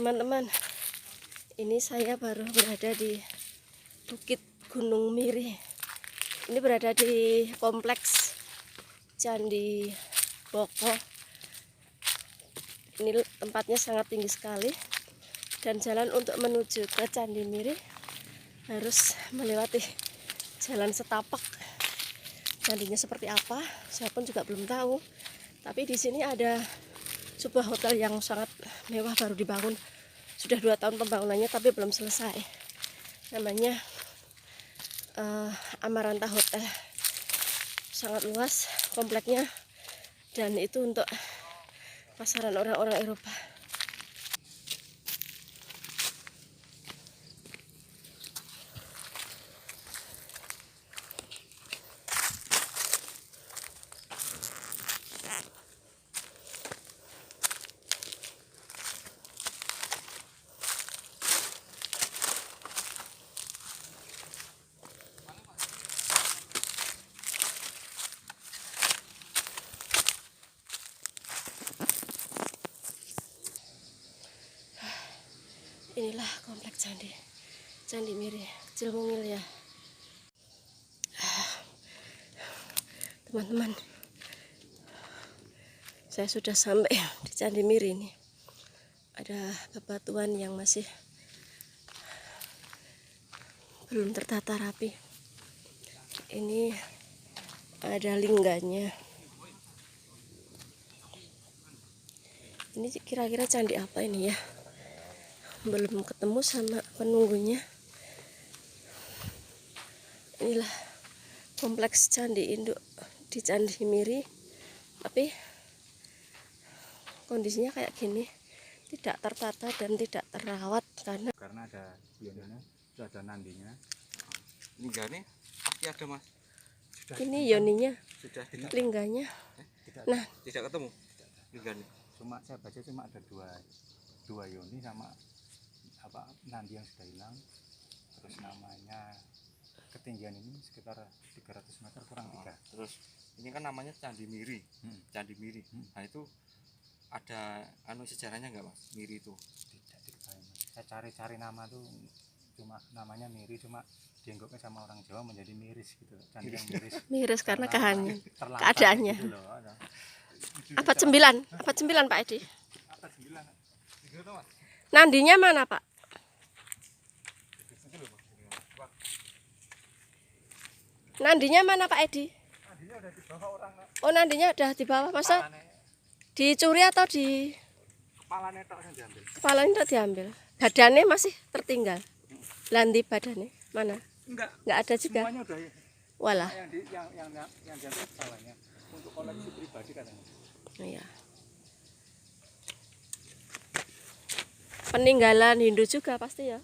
Teman-teman, ini saya baru berada di Bukit Gunung Miri. Ini berada di kompleks Candi Boko. Ini tempatnya sangat tinggi sekali, dan jalan untuk menuju ke Candi Miri harus melewati jalan setapak. Candinya seperti apa, saya pun juga belum tahu. Tapi di sini ada sebuah hotel yang sangat mewah, baru dibangun. Sudah 2 tahun pembangunannya tapi belum selesai. Namanya Amaranta Hotel. Sangat luas kompleknya, dan itu untuk pasaran orang-orang Eropa. Inilah kompleks Candi Miri, kecil mungil ya. Teman-teman, saya sudah sampai di Candi Miri ini. Ada bebatuan yang masih belum tertata rapi. Ini ada lingganya. Ini kira-kira candi apa ini ya? Belum ketemu sama penunggunya. Inilah kompleks candi induk di Candi Miri, tapi kondisinya kayak gini, tidak tertata dan tidak terawat karena ada yoninya, sudah ada nandinya. Lingganya pasti ada, Mas. Ini yoninya, Sudah lingganya. Nah, tidak ketemu lingganya. Cuma saya baca cuma ada dua yoni sama apa nandi yang sudah hilang. Terus namanya ketinggian ini sekitar 300 meter kurang 3. Terus ini kan namanya Candi Miri. Candi Miri. Nah, itu ada sejarahnya nggak, Mas? Miri itu Tidak diketahui, Mas. Saya cari-cari nama tuh cuma namanya Miri, cuma dienggoknya sama orang Jawa menjadi miris gitu. Candi yang miris. miris karena Terlambat keadaannya. gitu loh. Abad 9, abad 9 Pak Edi. Apa 9? Gitu, Mas. Nandinya mana, Pak? Nandinya mana, Pak Edi? Nandinya udah di bawah orang. Oh, nandinya udah di bawah. Masa dicuri atau di Kepalanya tok yang diambil. kepalanya udah diambil? Badannya masih tertinggal. Lanti badannya mana? Enggak ada juga. Semuanya udah ya. Walah. Yang diambil kepalanya untuk koleksi pribadi katanya. Iya. Peninggalan Hindu juga pasti ya.